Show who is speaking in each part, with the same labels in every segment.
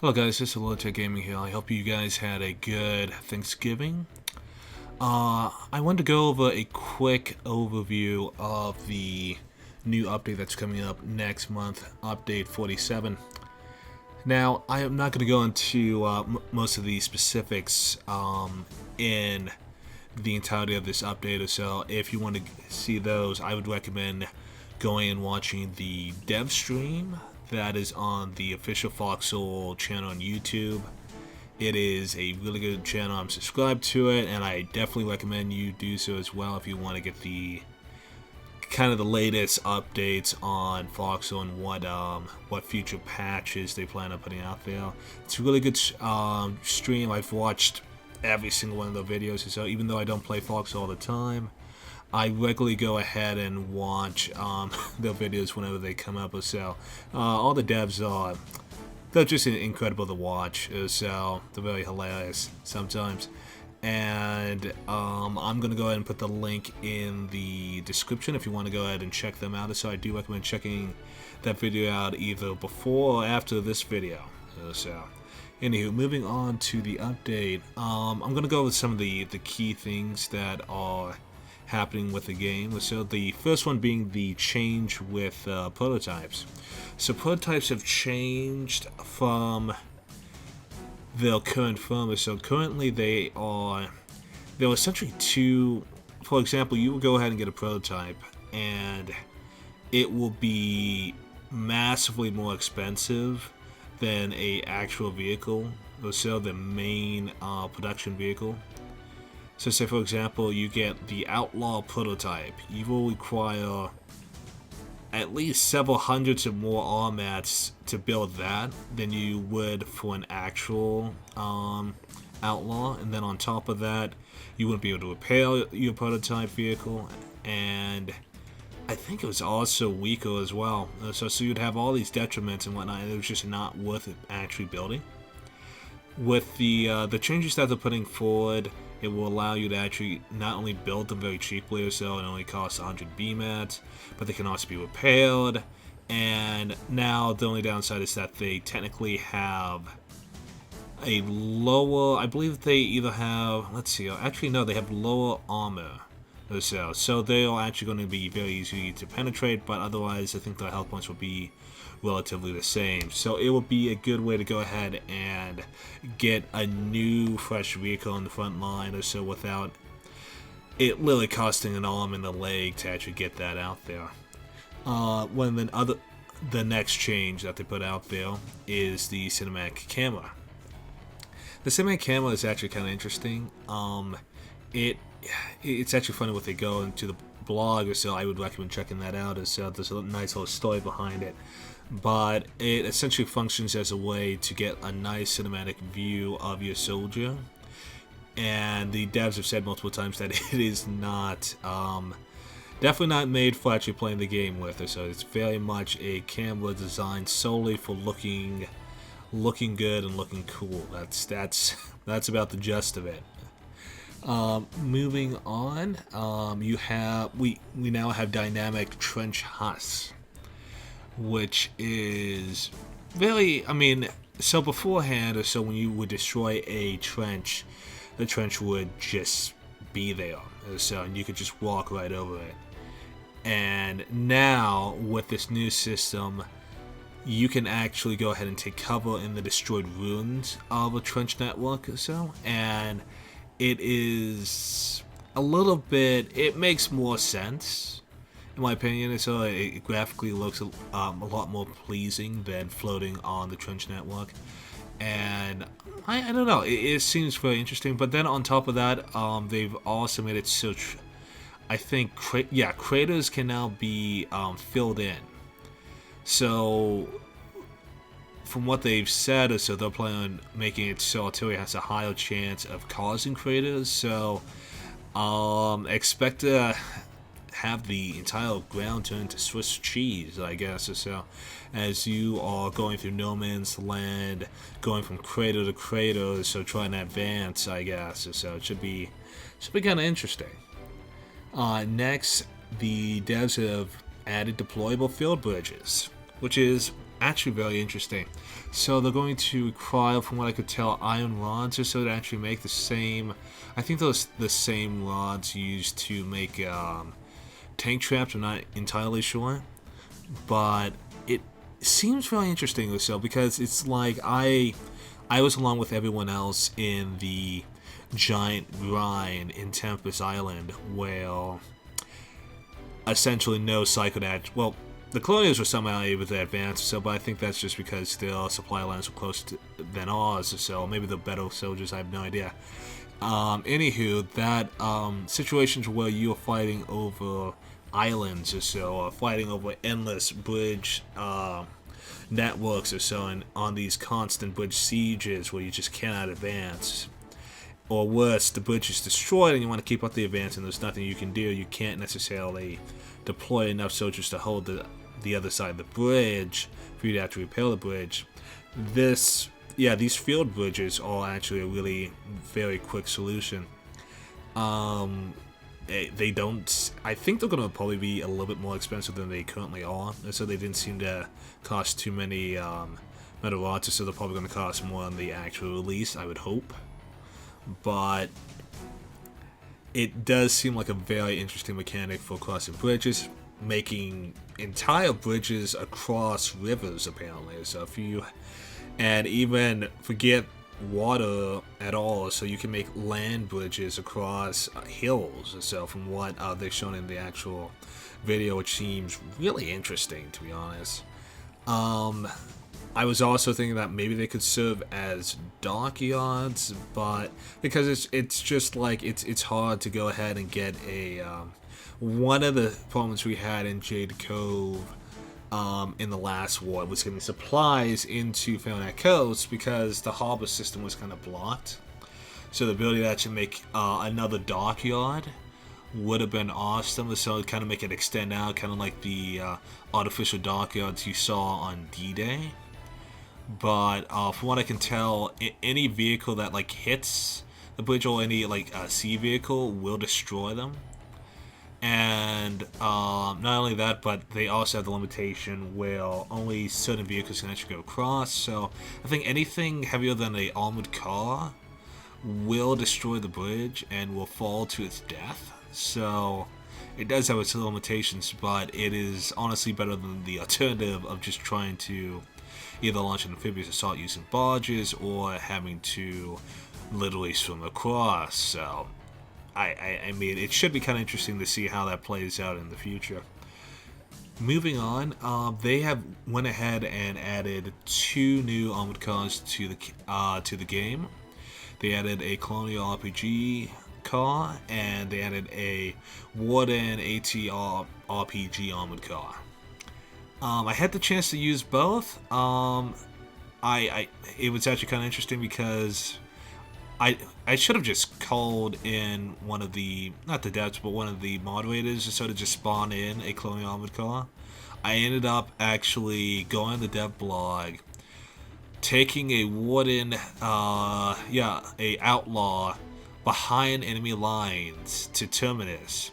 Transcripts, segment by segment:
Speaker 1: Hello guys, this is AntiTank Gaming here. I hope you guys had a good Thanksgiving. I wanted to go over a quick overview of the new update that's coming up next month, update 47. Now, I am not going to go into most of the specifics in the entirety of this update, so if you want to see those, I would recommend going and watching the dev stream that is on the official Foxhole channel on YouTube. It is a really good channel. I'm subscribed to it, and I definitely recommend you do so as well if you want to get the kind of the latest updates on Foxhole and what future patches they plan on putting out there. It's a really good stream. I've watched every single one of the videos, so even though I don't play Foxhole all the time, I regularly go ahead and watch their videos whenever they come up. So all the devs they're just incredible to watch. So they're very hilarious sometimes. And I'm going to go ahead and put the link in the description if you want to go ahead and check them out. So I do recommend checking that video out either before or after this video. So anywho, moving on to the update, I'm going to go over some of the key things that are happening with the game. So the first one being the change with prototypes. So prototypes have changed from their current form. So currently there are essentially two. For example, you will go ahead and get a prototype and it will be massively more expensive than a actual vehicle, or so the main production vehicle. So say for example you get the Outlaw prototype, you will require at least several hundreds of more arm mats to build that than you would for an actual Outlaw, and then on top of that you wouldn't be able to repair your prototype vehicle, and I think it was also weaker as well. So you'd have all these detriments and whatnot, and it was just not worth it actually building. With the changes that they're putting forward, it will allow you to actually not only build them very cheaply or so, it only costs 100 BMATs, but they can also be repaired. And now the only downside is that they technically have a lower, I believe they either have, let's see, actually no, they have lower armor or so they are actually going to be very easy to penetrate, but otherwise I think the health points will be relatively the same. So it will be a good way to go ahead and get a new fresh vehicle on the front line or so without it literally costing an arm and a leg to actually get that out there. The next change that they put out there is the cinematic camera. The cinematic camera is actually kind of interesting. It's actually funny what they go into the blog, so I would recommend checking that out. There's a nice little story behind it, but it essentially functions as a way to get a nice cinematic view of your soldier, and the devs have said multiple times that it is not definitely not made for actually playing the game with. So it's very much a camera designed solely for looking good and looking cool. That's about the gist of it. Moving on, we now have dynamic trench huts, which is very, so beforehand, or so when you would destroy a trench, the trench would just be there, so and you could just walk right over it. And now with this new system, you can actually go ahead and take cover in the destroyed ruins of a trench network or so, and it is a little bit, it makes more sense in my opinion. So it graphically looks a lot more pleasing than floating on the trench network, and I don't know, it seems very interesting. But then on top of that, they've also made it so I think craters can now be filled in. So from what they've said, so they're planning on making it so artillery has a higher chance of causing craters. So expect to have the entire ground turn into Swiss cheese, I guess, or so, as you are going through no man's land, going from crater to crater, so trying to advance, I guess, or so. It should be kind of interesting. Next, the devs have added deployable field bridges, which is actually very interesting. So they're going to require, from what I could tell, iron rods or so to actually make the same. I think those the same rods used to make tank traps. I'm not entirely sure, but it seems really interesting or so, because it's like I was along with everyone else in the giant grind in Tempest Island, where essentially no side could act. Well, the Colonials were somehow able to advance, so, but I think that's just because their supply lines were closer than ours, so maybe they're better soldiers, I have no idea. Anywho, that situations where you're fighting over islands or so, or fighting over endless bridge networks or so, and on these constant bridge sieges where you just cannot advance. Or worse, the bridge is destroyed and you want to keep up the advance and there's nothing you can do. You can't necessarily deploy enough soldiers to hold the other side of the bridge for you to have to repair the bridge. These field bridges are actually a really very quick solution. They don't. I think they're going to probably be a little bit more expensive than they currently are, and so they didn't seem to cost too many metal rods, so they're probably going to cost more on the actual release, I would hope. But it does seem like a very interesting mechanic for crossing bridges, making entire bridges across rivers apparently. So if you, and even forget water at all, so you can make land bridges across hills. So from what they've shown in the actual video, which seems really interesting, to be honest. I was also thinking that maybe they could serve as dockyards, but because it's just like it's hard to go ahead and get a one of the problems we had in Jade Cove in the last war was getting supplies into Fahrenheit Coast because the harbor system was kind of blocked. So the ability to actually make another dockyard would have been awesome. So kind of make it extend out, kind of like the artificial dockyards you saw on D-Day. But from what I can tell, any vehicle that like hits the bridge or any like sea vehicle will destroy them. And not only that, but they also have the limitation where only certain vehicles can actually go across. So I think anything heavier than an armored car will destroy the bridge and will fall to its death. So it does have its limitations, but it is honestly better than the alternative of just trying to either launch an amphibious assault using barges or having to literally swim across. So I mean, it should be kind of interesting to see how that plays out in the future. Moving on, they have went ahead and added 2 new armored cars to the game. They added a Colonial RPG car and they added a Warden ATR RPG armored car. I had the chance to use both. It was actually kind of interesting because I should have just called in one of the, not the devs, but one of the moderators to sort of just spawn in a Colonial armored car. I ended up actually going on the dev blog, taking a Warden, a outlaw behind enemy lines to Terminus,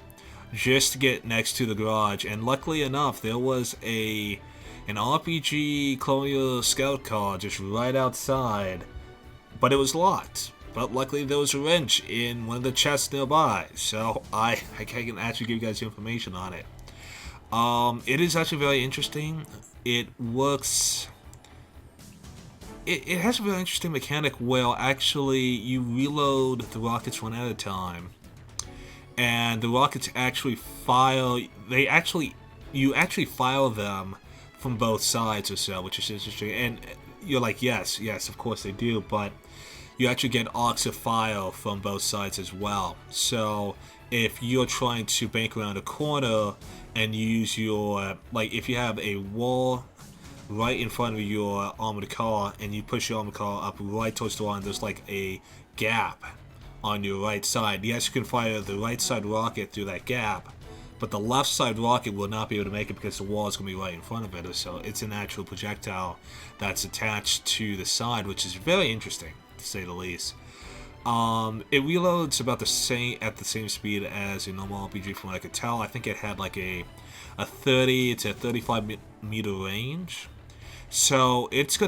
Speaker 1: just to get next to the garage, and luckily enough there was an RPG Colonial Scout car just right outside, but it was locked. But luckily there was a wrench in one of the chests nearby, so I can actually give you guys the information on it. It is actually very interesting. It works. It has a very interesting mechanic where actually you reload the rockets one at a time. And the rockets actually fire. You actually fire them from both sides or so, which is interesting. And you're like, yes, of course they do, but you actually get arcs of fire from both sides as well. So if you're trying to bank around a corner and use your, like, if you have a wall right in front of your armored car and you push your armored car up right towards the wall and there's like a gap on your right side, yes, you can fire the right side rocket through that gap, but the left side rocket will not be able to make it because the wall is going to be right in front of it. So it's an actual projectile that's attached to the side, which is very interesting, to say the least. It reloads about the same at the same speed as a normal RPG from what I could tell. I think it had like a 30 to 35 meter range. So it's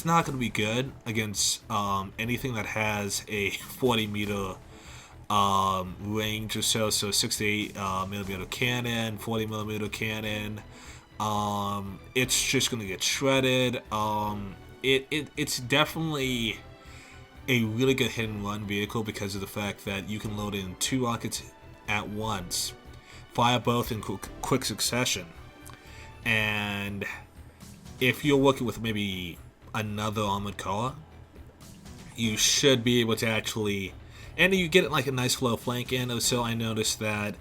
Speaker 1: not gonna be good against anything that has a 40-meter range or so. So 68 millimeter cannon, 40 millimeter cannon. It's just gonna get shredded. It's definitely a really good hit and run vehicle because of the fact that you can load in 2 rockets at once, fire both in quick succession, and if you're working with maybe another armored car, you should be able to actually, and you get like a nice flow flank in. So I noticed that,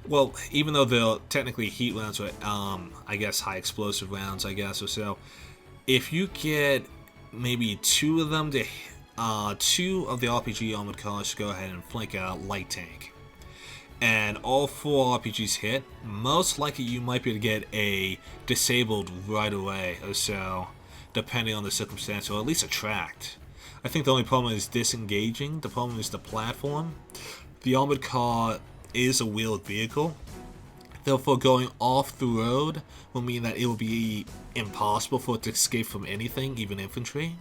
Speaker 1: well, even though they're technically heat rounds, or I guess high explosive rounds, I guess, or so, if you get maybe 2 of them to 2 of the RPG armored cars to go ahead and flank a light tank, and all 4 RPGs hit, most likely you might be able to get a disabled right away or so, depending on the circumstance, or at least a tracked. I think the only problem is disengaging. The problem is the platform. The armored car is a wheeled vehicle, therefore going off the road will mean that it will be impossible for it to escape from anything, even infantry.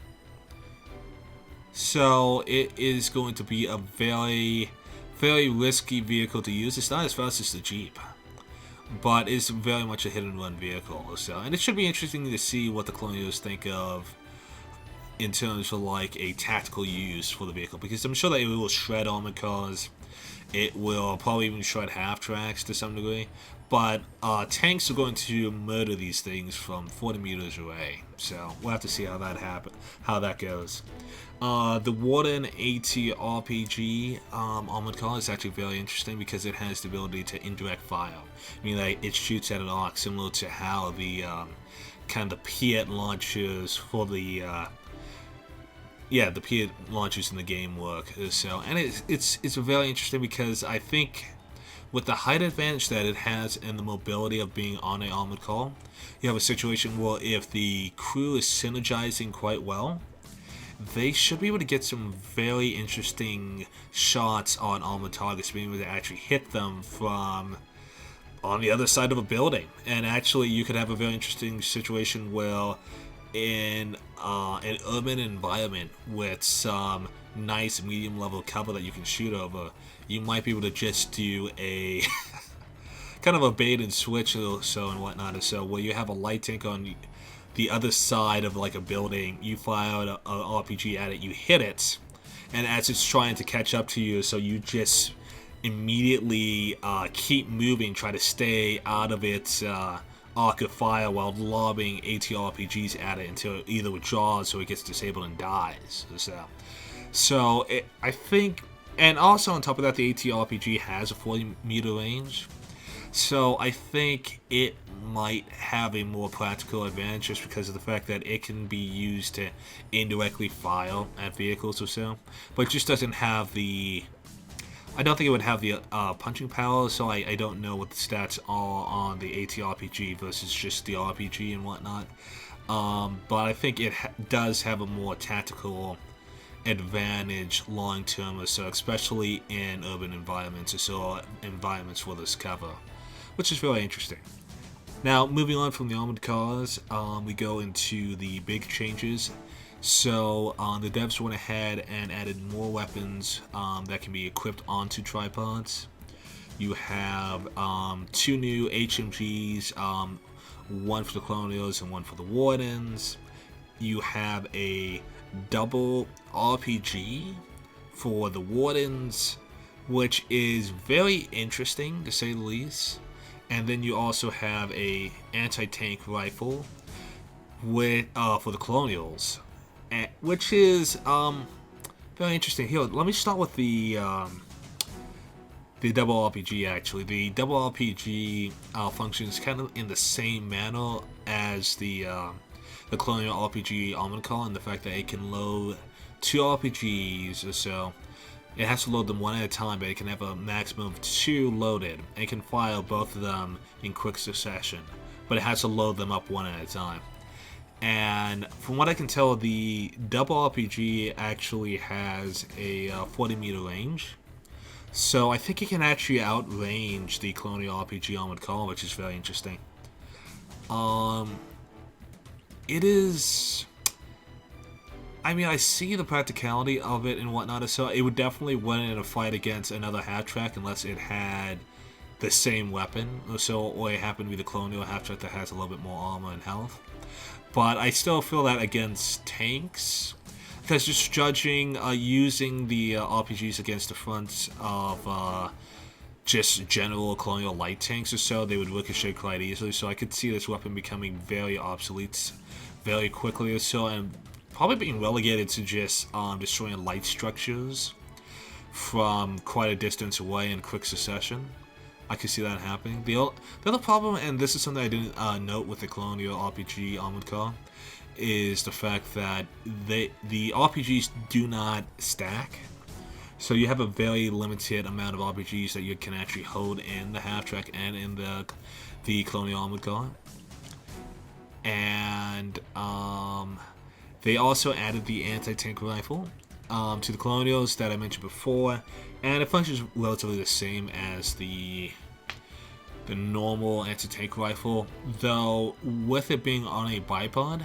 Speaker 1: So it is going to be a very risky vehicle to use. It's not as fast as the Jeep, but it's very much a hit and run vehicle. So, and it should be interesting to see what the Colonials think of in terms of like a tactical use for the vehicle, because I'm sure that it will shred armored cars. It will probably even shred half-tracks to some degree, but tanks are going to murder these things from 40 meters away. So we'll have to see how that goes. The Warden AT RPG armored car is actually very interesting because it has the ability to indirect fire, meaning that it shoots at an arc similar to how the kind of Piet launchers for the the Piet launchers in the game work. So, and it's very interesting because I think with the height advantage that it has and the mobility of being on an armored car, you have a situation where if the crew is synergizing quite well, they should be able to get some very interesting shots on armored targets, being able to actually hit them from on the other side of a building. And actually, you could have a very interesting situation where in an urban environment with some nice medium level cover that you can shoot over, you might be able to just do a kind of a bait and switch or so and whatnot, or so, where you have a light tank on the other side of like a building, you fire an RPG at it, you hit it, and as it's trying to catch up to you, so you just immediately keep moving, try to stay out of its arc of fire while lobbing AT RPGs at it until it either withdraws so it gets disabled and dies. So I think, and also on top of that, the AT RPG has a 40-meter range. So I think it might have a more practical advantage just because of the fact that it can be used to indirectly fire at vehicles or so. But it just doesn't have the... I don't think it would have the punching power, so I don't know what the stats are on the AT RPG versus just the RPG and whatnot. But I think it does have a more tactical advantage long term or so, especially in urban environments or so, environments for this cover, which is really interesting. Now, moving on from the armored cars, we go into the big changes. So the devs went ahead and added more weapons that can be equipped onto tripods. You have 2 new HMGs, one for the Colonials and one for the Wardens. You have a double RPG for the Wardens, which is very interesting to say the least. And then you also have a AntiTank Rifle with for the Colonials, which is very interesting. Here, let me start with the double RPG. Actually, the double RPG functions kind of in the same manner as the Colonial RPG armored car, and the fact that it can load 2 RPGs or so. It has to load them one at a time, but it can have a maximum of 2 loaded, and it can fire both of them in quick succession, but it has to load them up one at a time. And from what I can tell, the double RPG actually has a 40-meter range, so I think it can actually outrange the Colonial RPG armored car, which is very interesting. it is. I mean, I see the practicality of it and whatnot, so it would definitely win in a fight against another half-track unless it had the same weapon, or it happened to be the colonial half-track that has a little bit more armor and health. But I still feel that against tanks, because just judging using the RPGs against the fronts of just general colonial light tanks or so, they would ricochet quite easily, so I could see this weapon becoming very obsolete very quickly or so, and probably being relegated to just destroying light structures from quite a distance away in quick succession. I could see that happening. The other problem, and this is something I didn't note with the Colonial RPG Armored Car, is the fact that the RPGs do not stack. So you have a very limited amount of RPGs that you can actually hold in the half-track and in the Colonial Armored Car. And they also added the AntiTank Rifle to the Colonials that I mentioned before, and it functions relatively the same as the normal anti-tank rifle, though with it being on a bipod,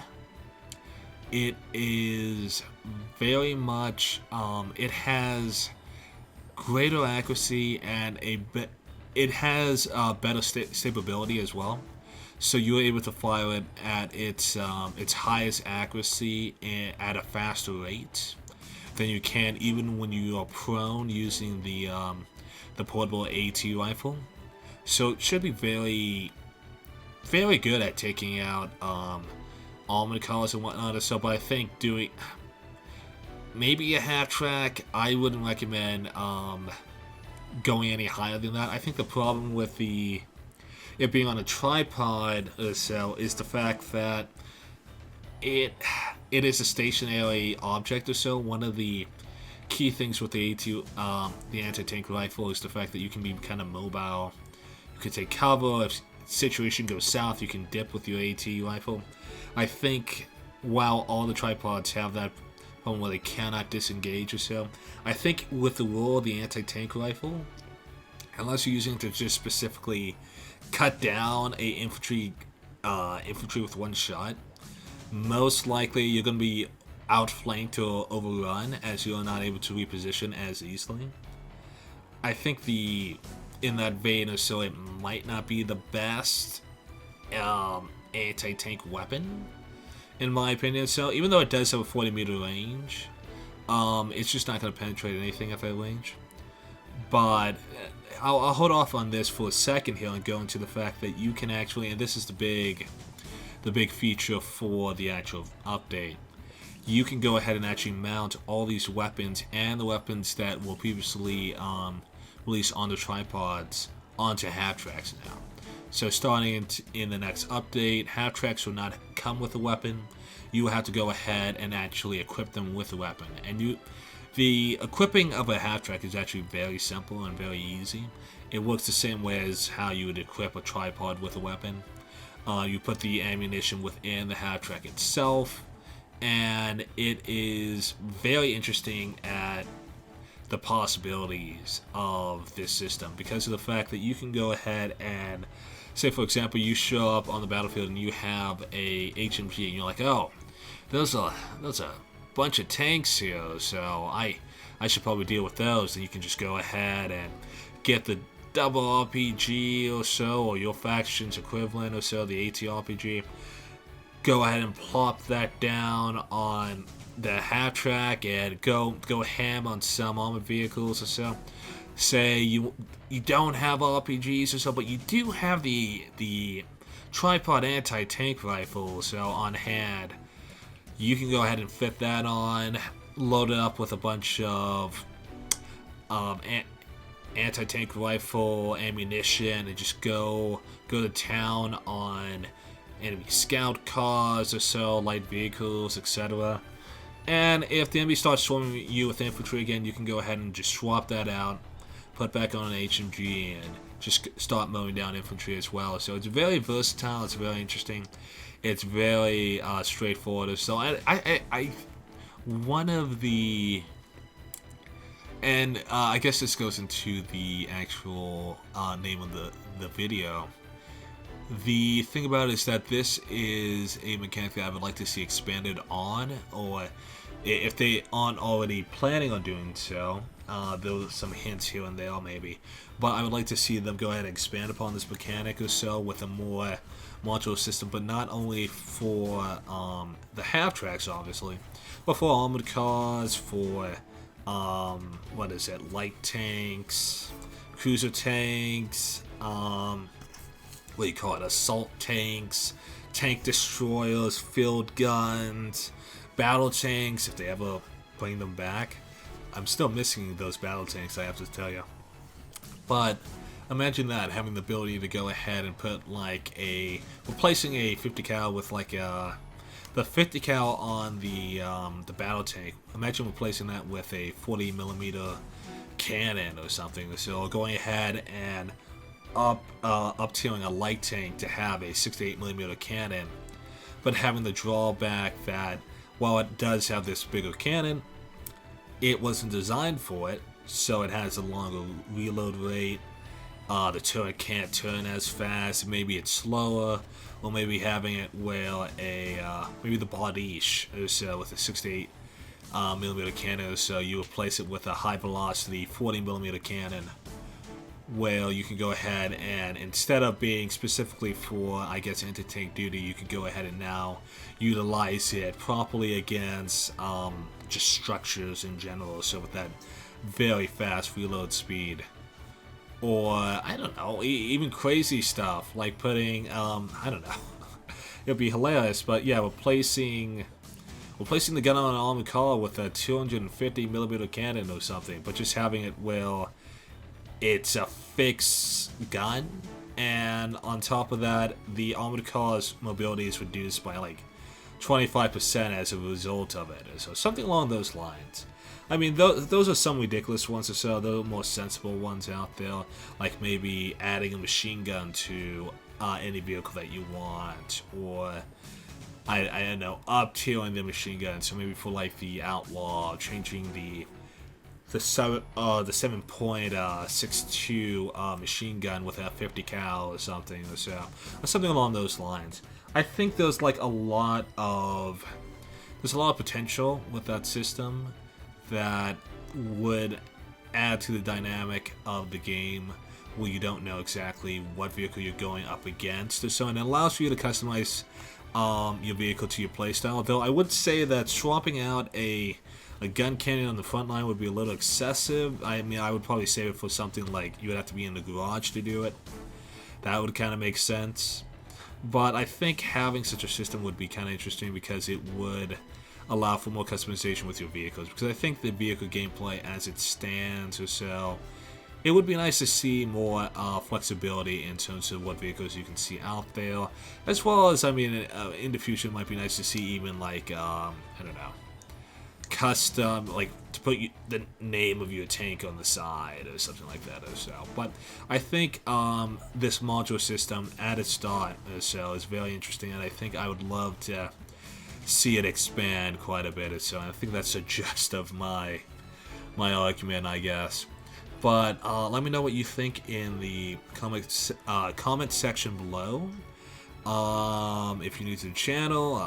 Speaker 1: it is very much it has greater accuracy and it has better stability as well. So you're able to fire it at its highest accuracy at a faster rate than you can even when you are prone using the portable AT rifle. So it should be very, very good at taking out armored cars and whatnot. So, but I think doing maybe a half track, I wouldn't recommend going any higher than that. I think the problem with it being on a tripod or so is the fact that it is a stationary object or so. One of the key things with the the anti-tank rifle is the fact that you can be kind of mobile. You can take cover. If situation goes south, you can dip with your AT rifle. I think while all the tripods have that problem where they cannot disengage or so, I think with the rule of the anti-tank rifle, unless you're using it to just specifically cut down a infantry with one shot, most likely you're going to be outflanked or overrun as you're not able to reposition as easily. I think in that vein or so, it might not be the best anti-tank weapon, in my opinion. So even though it does have a 40-meter range, it's just not going to penetrate anything at that range. But I'll hold off on this for a second here and go into the fact that you can actually, and this is the big feature for the actual update, you can go ahead and actually mount all these weapons and the weapons that were previously released on the tripods onto half-tracks now. So starting in the next update, half-tracks will not come with a weapon. You will have to go ahead and actually equip them with a weapon. And the equipping of a half-track is actually very simple and very easy. It works the same way as how you would equip a tripod with a weapon. You put the ammunition within the half-track itself, and it is very interesting at the possibilities of this system because of the fact that you can go ahead and say, for example, you show up on the battlefield and you have a HMG and you're like, oh, there's a bunch of tanks here, so I should probably deal with those. And you can just go ahead and get the double RPG or so, or your faction's equivalent or so, the AT RPG. Go ahead and plop that down on the half track and go ham on some armored vehicles or so. Say you don't have RPGs or so, but you do have the tripod anti-tank rifle so on hand. You can go ahead and fit that on, load it up with a bunch of anti-tank rifle ammunition, and just go to town on enemy scout cars or so, light vehicles, etc. And if the enemy starts swarming you with infantry again, you can go ahead and just swap that out, put back on an HMG, and just start mowing down infantry as well. So it's very versatile, it's very interesting, it's very straightforward. So I one of the, and I guess this goes into the actual name of the video. The thing about it is that this is a mechanic that I would like to see expanded on, or if they aren't already planning on doing so, there's some hints here and there maybe. But I would like to see them go ahead and expand upon this mechanic or so with a more modular system, but not only for the half-tracks, obviously, but for armored cars, for, what is it, light tanks, cruiser tanks, what do you call it, assault tanks, tank destroyers, field guns, battle tanks, if they ever bring them back. I'm still missing those battle tanks, I have to tell you. But imagine that, having the ability to go ahead and put like replacing a 50 cal with like the 50 cal on the battle tank. Imagine replacing that with a 40mm cannon or something. So going ahead and up-tiering a light tank to have a 68mm cannon, but having the drawback that while it does have this bigger cannon, it wasn't designed for it, so it has a longer reload rate. The turret can't turn as fast, maybe it's slower, or maybe having it where maybe the Bardiche or so with a 68mm cannon or so, you replace it with a high velocity 40mm cannon, where you can go ahead and, instead of being specifically for, I guess, anti-tank duty, you can go ahead and now utilize it properly against just structures in general, so with that very fast reload speed. Or, I don't know, even crazy stuff, like putting, I don't know, it'd be hilarious, but yeah, replacing the gun on an armored car with a 250mm cannon or something, but just having it where it's a fixed gun, and on top of that, the armored car's mobility is reduced by like 25% as a result of it. So something along those lines. I mean, those are some ridiculous ones or so. There are more sensible ones out there, like maybe adding a machine gun to any vehicle that you want, or I don't know, up-tiering the machine gun. So maybe for like the Outlaw, changing the 7.62 machine gun with a 50 cal or something, or something along those lines. I think there's like a lot of potential with that system that would add to the dynamic of the game, where you don't know exactly what vehicle you're going up against or so, and it allows for you to customize your vehicle to your playstyle. Though I would say that swapping out a gun cannon on the front line would be a little excessive. I mean, I would probably save it for something like you would have to be in the garage to do it. That would kind of make sense. But I think having such a system would be kind of interesting, because it would allow for more customization with your vehicles. Because I think the vehicle gameplay as it stands or so, it would be nice to see more flexibility in terms of what vehicles you can see out there. As well as, I mean, in the future it might be nice to see even like, I don't know, custom, like to put the name of your tank on the side or something like that or so. But I think this modular system at its start or so is very interesting, and I think I would love to see it expand quite a bit or so. And I think that's the gist of my argument, I guess. But let me know what you think in the comment section below. If you're new to the channel,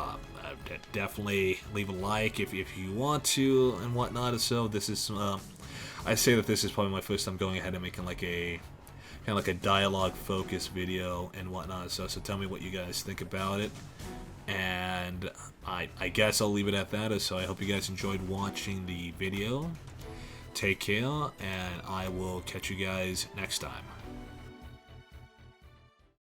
Speaker 1: definitely leave a like if you want to and whatnot. So this is I say that this is probably my first time going ahead and making like a kind of like a dialogue focused video and whatnot. So tell me what you guys think about it, and I guess I'll leave it at that. So I hope you guys enjoyed watching the video. Take care, and I will catch you guys next time.